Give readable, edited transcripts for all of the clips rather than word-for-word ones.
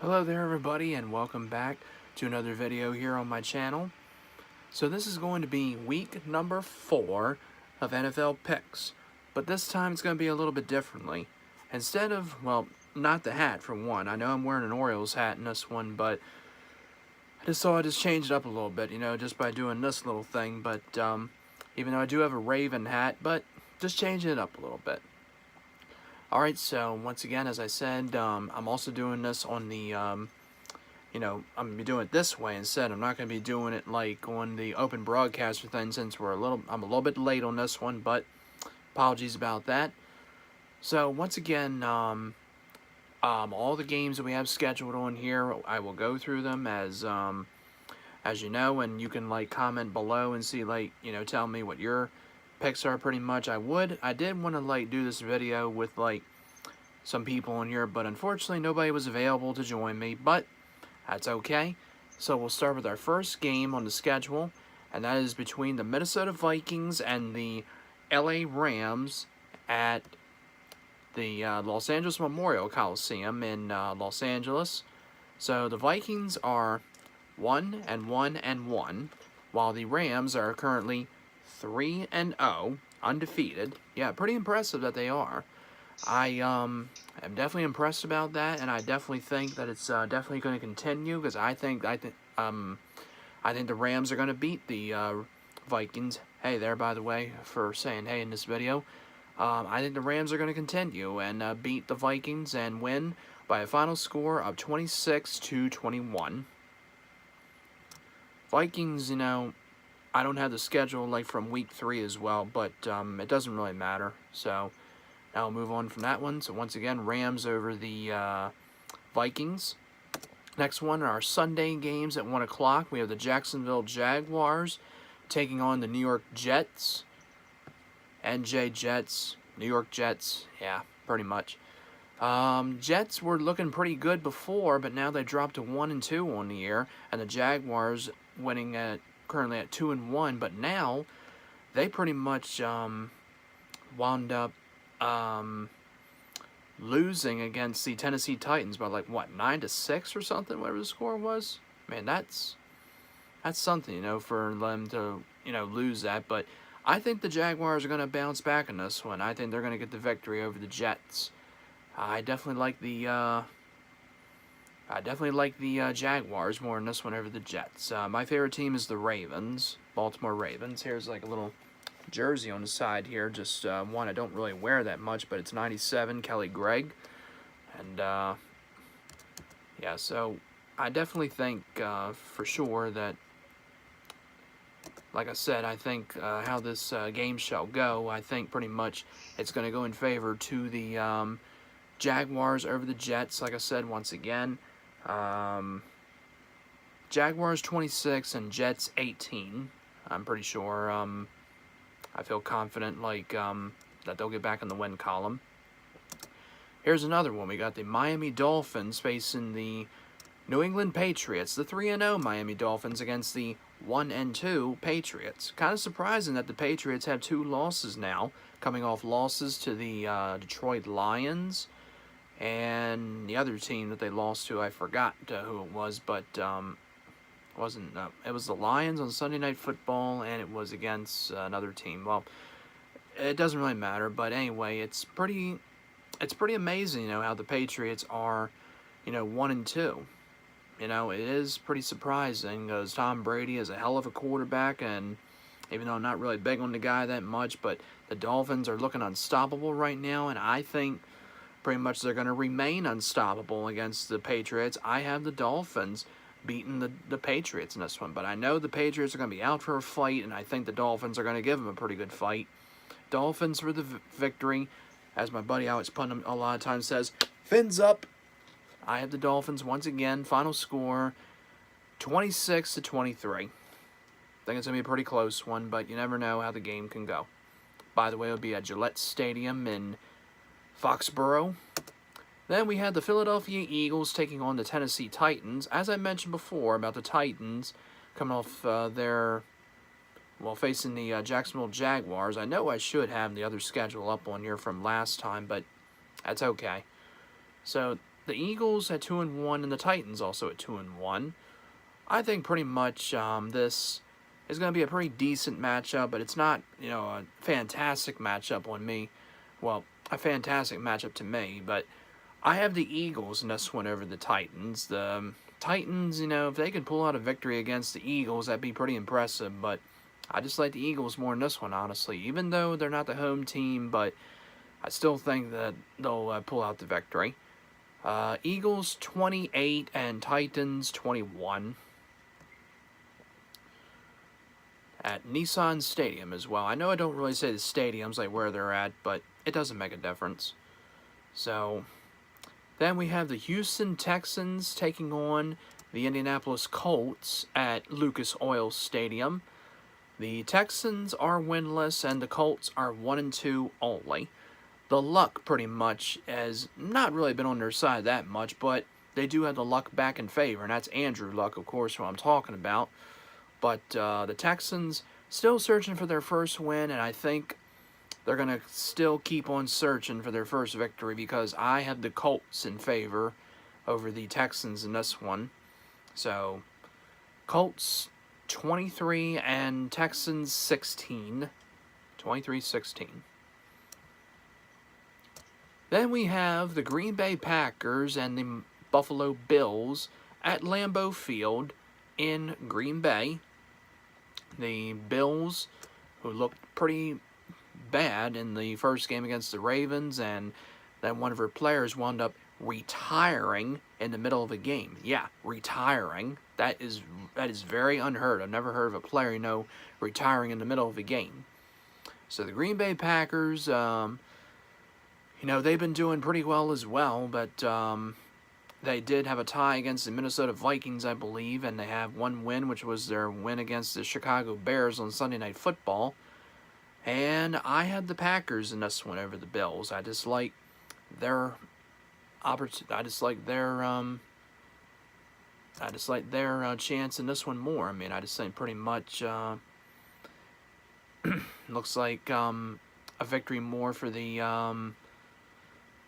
Hello there everybody, and welcome back to another video here on my channel. So this is going to be week number 4 of NFL picks, but this time it's going to be a little bit differently. Instead of, well, not the hat for one. I know I'm wearing an Orioles hat in this one, but I just thought I'd just change it up a little bit, just by doing this little thing. But even though I do have a Raven hat, but just changing it up a little bit. Alright, so once again, as I said, I'm also doing this on the, I'm going to be doing it this way instead. I'm not going to be doing it like on the open broadcaster thing since I'm a little bit late on this one, but apologies about that. So once again, all the games that we have scheduled on here, I will go through them as you know, and you can like comment below and see tell me what your picks are pretty much. I did want to like do this video with like some people in here, but unfortunately nobody was available to join me, but that's okay. So we'll start with our first game on the schedule, and that is between the Minnesota Vikings and the LA Rams at the Los Angeles Memorial Coliseum in Los Angeles. So the Vikings are 1-1-1, while the Rams are currently 3-0, undefeated. Yeah, pretty impressive that they are. I am definitely impressed about that, and I definitely think that it's definitely going to continue, because I think the Rams are going to beat the Vikings. Hey there, by the way, for saying hey in this video. I think the Rams are going to continue and beat the Vikings and win by a final score of 26-21. Vikings, I don't have the schedule like from week 3 as well, but it doesn't really matter. So now we'll move on from that one. So once again, Rams over the Vikings. Next one are our Sunday games at 1 o'clock. We have the Jacksonville Jaguars taking on the New York Jets. NJ Jets, New York Jets, yeah, pretty much. Jets were looking pretty good before, but now they dropped to 1-2 on the year, and the Jaguars winning currently at 2-1. But now they pretty much wound up losing against the Tennessee Titans by like what, 9-6 or something, whatever the score was. Man, that's something, for them to lose that. But I think the Jaguars are going to bounce back in this one. I think they're going to get the victory over the Jets. I definitely like the Jaguars more in this one over the Jets. My favorite team is the Ravens, Baltimore Ravens. Here's like a little jersey on the side here, just one I don't really wear that much, but it's 97, Kelly Gregg. And yeah, so I definitely think for sure that, like I said, I think how this game shall go, I think pretty much it's going to go in favor to the Jaguars over the Jets. Like I said, once again, Jaguars 26 and Jets 18. I'm pretty sure. I feel confident that they'll get back in the win column. Here's another one. We got the Miami Dolphins facing the New England Patriots. The 3-0 Miami Dolphins against the 1-2 Patriots. Kind of surprising that the Patriots have 2 losses now, coming off losses to the Detroit Lions and the other team that they lost to. I forgot who it was, but it was the Lions on Sunday Night Football, and it was against another team. Well, it doesn't really matter, but anyway, it's pretty amazing, how the Patriots are, 1-2. It is pretty surprising, because Tom Brady is a hell of a quarterback, and even though I'm not really big on the guy that much, but the Dolphins are looking unstoppable right now, and I think pretty much they're going to remain unstoppable against the Patriots. I have the Dolphins beating the Patriots in this one, but I know the Patriots are going to be out for a fight, and I think the Dolphins are going to give them a pretty good fight. Dolphins for the victory, as my buddy Alex Putnam a lot of times says, fins up. I have the Dolphins once again. Final score, 26-23. I think it's going to be a pretty close one, but you never know how the game can go. By the way, it'll be at Gillette Stadium in Foxborough. Then we had the Philadelphia Eagles taking on the Tennessee Titans. As I mentioned before about the Titans coming off facing the Jacksonville Jaguars. I know I should have the other schedule up on here from last time, but that's okay. So the Eagles at 2-1 and the Titans also at 2-1. I think pretty much this is going to be a pretty decent matchup, but it's not, a fantastic matchup on me. Well, a fantastic matchup to me, but I have the Eagles in this one over the Titans. The Titans, if they could pull out a victory against the Eagles, that'd be pretty impressive, but I just like the Eagles more in this one, honestly. Even though they're not the home team, but I still think that they'll pull out the victory. Eagles 28 and Titans 21. At Nissan Stadium as well. I know I don't really say the stadiums, like where they're at, but it doesn't make a difference. So, then we have the Houston Texans taking on the Indianapolis Colts at Lucas Oil Stadium. The Texans are winless and the Colts are 1-2 only. The luck pretty much has not really been on their side that much, but they do have the luck back in favor, and that's Andrew Luck, of course, who I'm talking about. But the Texans still searching for their first win, and I think they're going to still keep on searching for their first victory because I have the Colts in favor over the Texans in this one. So, Colts 23 and Texans 16. 23-16. Then we have the Green Bay Packers and the Buffalo Bills at Lambeau Field in Green Bay. The Bills, who looked pretty bad in the first game against the Ravens, and then one of her players wound up retiring in the middle of a game. Yeah, retiring. That is very unheard. I've never heard of a player, retiring in the middle of a game. So the Green Bay Packers, they've been doing pretty well as well, but they did have a tie against the Minnesota Vikings, I believe, and they have one win, which was their win against the Chicago Bears on Sunday Night Football. And I had the Packers in this one over the Bills. I just like their chance in this one more. I mean, I just think pretty much looks like a victory more for the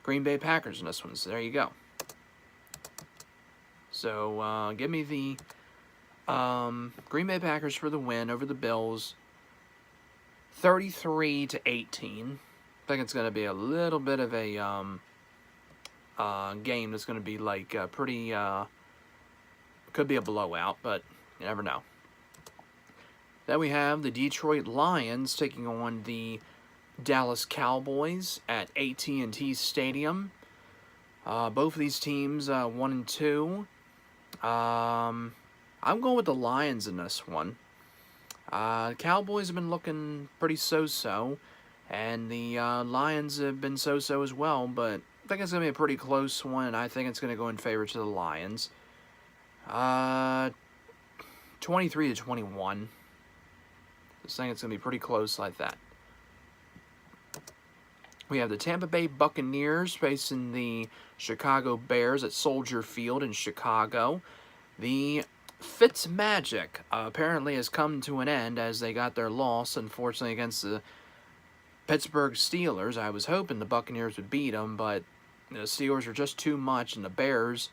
Green Bay Packers in this one. So there you go. So, give me the Green Bay Packers for the win over the Bills, 33-18. I think it's going to be a little bit of a game that's going to be like pretty, could be a blowout, but you never know. Then we have the Detroit Lions taking on the Dallas Cowboys at AT&T Stadium. Both of these teams 1-2. I'm going with the Lions in this one. Cowboys have been looking pretty so-so, and the Lions have been so-so as well, but I think it's going to be a pretty close one, and I think it's going to go in favor to the Lions. 23-21. Just think it's going to be pretty close like that. We have the Tampa Bay Buccaneers facing the Chicago Bears at Soldier Field in Chicago. The Fitzmagic apparently has come to an end as they got their loss, unfortunately, against the Pittsburgh Steelers. I was hoping the Buccaneers would beat them, but the Steelers are just too much, and the Bears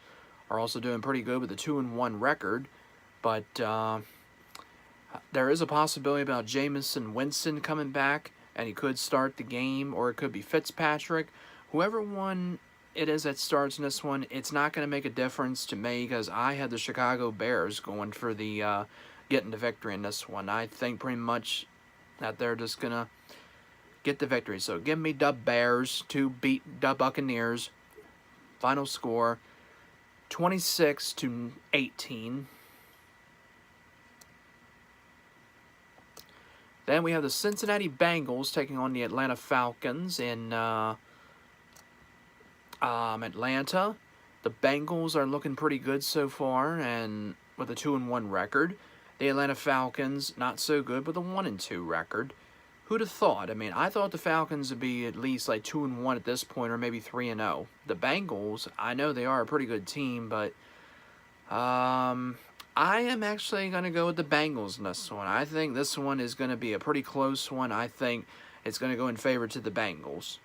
are also doing pretty good with a 2-1 record. But there is a possibility about Jameis Winston coming back, and he could start the game, or it could be Fitzpatrick. Whoever one it is that starts in this one, it's not going to make a difference to me because I had the Chicago Bears going for the getting the victory in this one. I think pretty much that they're just going to get the victory. So give me the Bears to beat the Buccaneers. Final score, 26-18. Then we have the Cincinnati Bengals taking on the Atlanta Falcons in Atlanta. The Bengals are looking pretty good so far, and with a 2-1 record. The Atlanta Falcons, not so good, with a 1-2 record. Who'd have thought? I mean, I thought the Falcons would be at least like 2-1 at this point, or maybe 3-0. The Bengals, I know they are a pretty good team, but I am actually going to go with the Bengals in this one. I think this one is going to be a pretty close one. I think it's going to go in favor to the Bengals.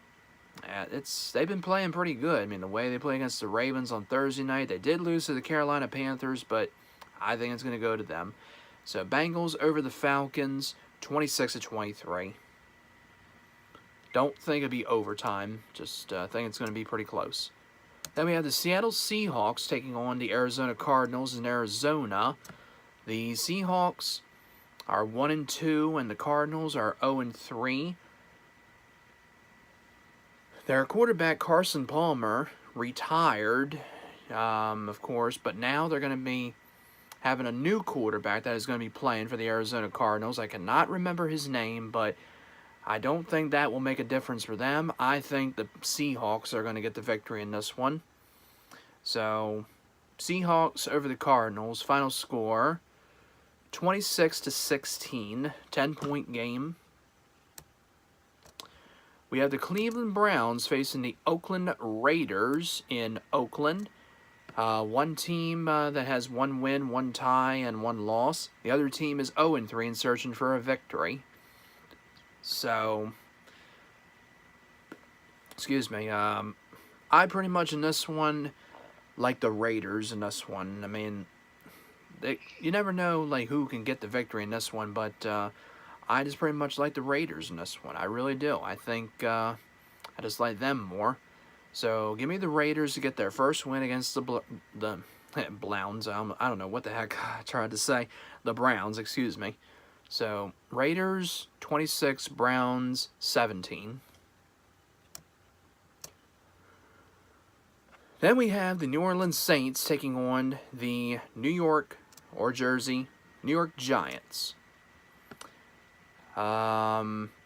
They've been playing pretty good. I mean, the way they play against the Ravens on Thursday night, they did lose to the Carolina Panthers, but I think it's going to go to them. So Bengals over the Falcons, 26-23. Don't think it'll be overtime. Just think it's going to be pretty close. Then we have the Seattle Seahawks taking on the Arizona Cardinals in Arizona. The Seahawks are 1-2, and the Cardinals are 0-3. Their quarterback, Carson Palmer, retired, of course, but now they're going to be having a new quarterback that is going to be playing for the Arizona Cardinals. I cannot remember his name, but I don't think that will make a difference for them. I think the Seahawks are going to get the victory in this one. So, Seahawks over the Cardinals. Final score, 26-16, 10-point game. We have the Cleveland Browns facing the Oakland Raiders in Oakland. One team that has 1 win, 1 tie, and 1 loss. The other team is 0-3 and searching for a victory. So, excuse me, I pretty much in this one like the Raiders in this one. I mean, you never know like who can get the victory in this one, but I just pretty much like the Raiders in this one. I really do. I think I just like them more. So give me the Raiders to get their first win against the Browns. I don't know what the heck I tried to say. The Browns, excuse me. So Raiders 26, Browns 17. Then we have the New Orleans Saints taking on the New York Giants.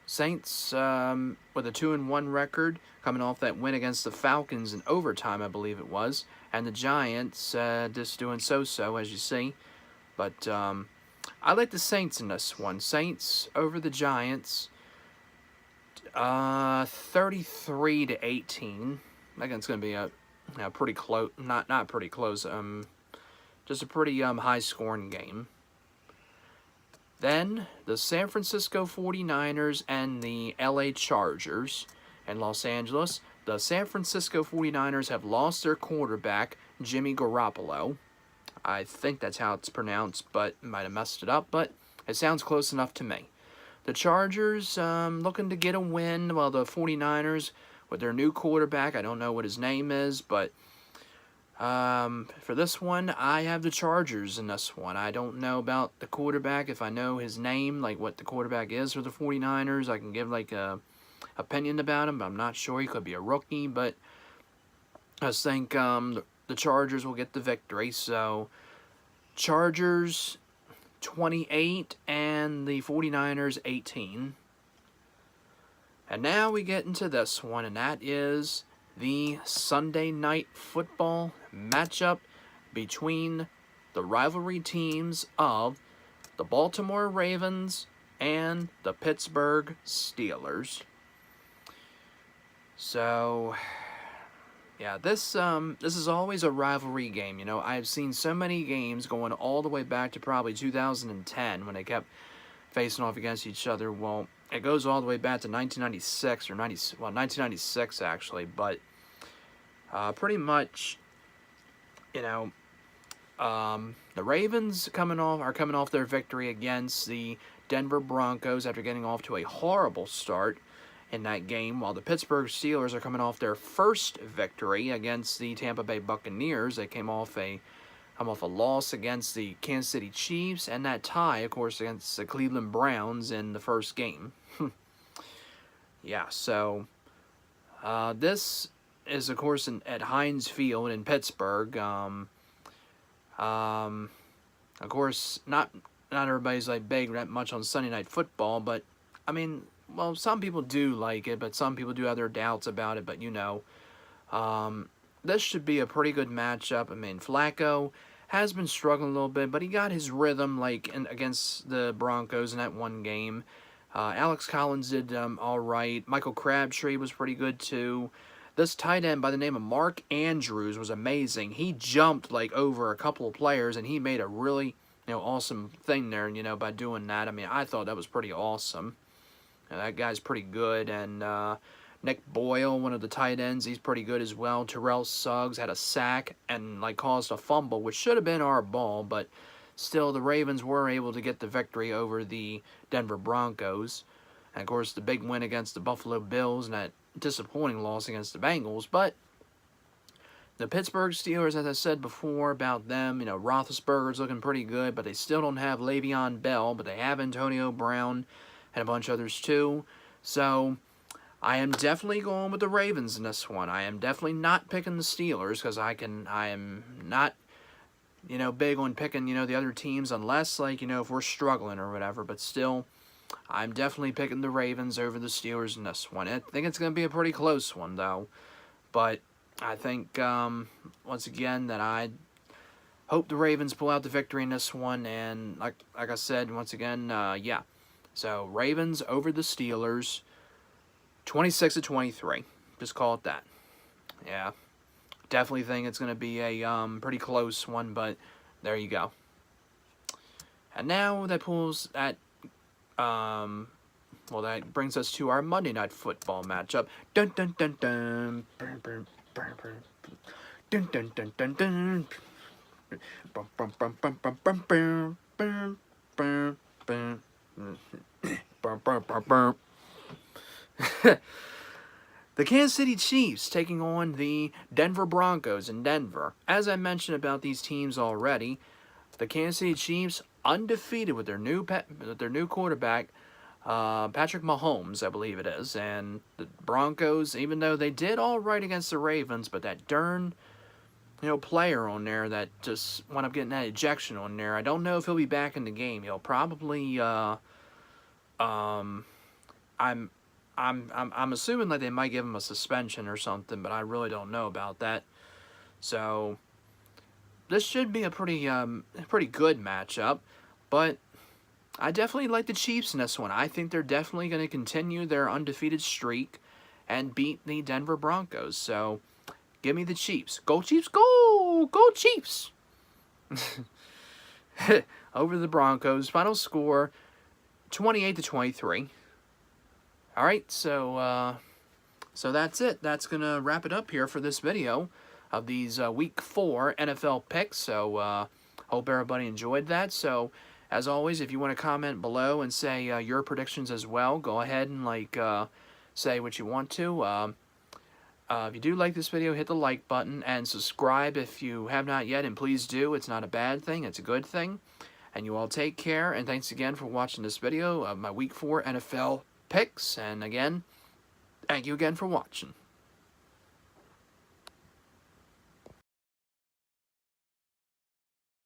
Saints with a 2-1 record, coming off that win against the Falcons in overtime, I believe it was. And the Giants just doing so-so, as you see. But I like the Saints in this one. Saints over the Giants, 33-18. I think it's going to be a pretty close, not pretty close, just a pretty high-scoring game. Then, the San Francisco 49ers and the LA Chargers in Los Angeles. The San Francisco 49ers have lost their quarterback, Jimmy Garoppolo. I think that's how it's pronounced, but might have messed it up, but it sounds close enough to me. The Chargers looking to get a win, while the 49ers, with their new quarterback, I don't know what his name is, but for this one, I have the Chargers in this one. I don't know about the quarterback. If I know his name, like what the quarterback is for the 49ers, I can give like a opinion about him, but I'm not sure. He could be a rookie, but I just think the Chargers will get the victory. So, Chargers 28 and the 49ers 18. And now we get into this one, and that is the Sunday Night Football matchup between the rivalry teams of the Baltimore Ravens and the Pittsburgh Steelers. So, yeah, this is always a rivalry game. You know, I've seen so many games going all the way back to probably 2010 when they kept facing off against each other. Well, it goes all the way back to 1996 or 1996 actually, but pretty much, you know, the Ravens are coming off their victory against the Denver Broncos after getting off to a horrible start in that game, while the Pittsburgh Steelers are coming off their first victory against the Tampa Bay Buccaneers. They come off a loss against the Kansas City Chiefs, and that tie, of course, against the Cleveland Browns in the first game. Yeah, so this is, of course, at Heinz Field in Pittsburgh. Of course, not everybody's like big that much on Sunday Night Football, but I mean, well, some people do like it, but some people do have their doubts about it. But you know, this should be a pretty good matchup. I mean, Flacco has been struggling a little bit, but he got his rhythm against the Broncos in that one game. Alex Collins did all right. Michael Crabtree was pretty good too. This tight end by the name of Mark Andrews was amazing. He jumped like over a couple of players, and he made a really awesome thing there. By doing that, I mean, I thought that was pretty awesome. That guy's pretty good, and Nick Boyle, one of the tight ends, he's pretty good as well. Terrell Suggs had a sack and caused a fumble, which should have been our ball, but still the Ravens were able to get the victory over the Denver Broncos. And of course, the big win against the Buffalo Bills and that disappointing loss against the Bengals. But the Pittsburgh Steelers, as I said before about them, Roethlisberger's looking pretty good, but they still don't have Le'Veon Bell, but they have Antonio Brown and a bunch of others too. So I am definitely going with the Ravens in this one. I am definitely not picking the Steelers because I am not, big on picking, the other teams unless, if we're struggling or whatever. But still, I'm definitely picking the Ravens over the Steelers in this one. I think it's going to be a pretty close one, though. But I think, once again, that I hope the Ravens pull out the victory in this one. And like I said, once again, yeah. So, Ravens over the Steelers. 26-23. Just call it that. Yeah. Definitely think it's going to be a pretty close one, but there you go. And now that pulls that, well, that brings us to our Monday Night Football matchup. Dun dun dun dun. Burn, burn, burn, burn. Dun dun dun dun dun. Bum bum bum bum bum bum bum bum bum bum bum bum bum bum. The Kansas City Chiefs taking on the Denver Broncos in Denver. As I mentioned about these teams already, the Kansas City Chiefs undefeated with their new quarterback, Patrick Mahomes, I believe it is. And the Broncos, even though they did all right against the Ravens, but that darn, player on there that just wound up getting that ejection on there. I don't know if he'll be back in the game. He'll probably, I'm assuming that they might give him a suspension or something, but I really don't know about that. So this should be a pretty good matchup, but I definitely like the Chiefs in this one. I think they're definitely going to continue their undefeated streak and beat the Denver Broncos. So give me the Chiefs. Go Chiefs, go! Go Chiefs! Over the Broncos. Final score 28-23. All right, so that's it. That's going to wrap it up here for this video of these Week 4 NFL picks. So hope everybody enjoyed that. So as always, if you want to comment below and say your predictions as well, go ahead and say what you want to. If you do like this video, hit the like button and subscribe if you have not yet, and please do. It's not a bad thing. It's a good thing. And you all take care, and thanks again for watching this video of my Week 4 NFL picks. And again, thank you again for watching.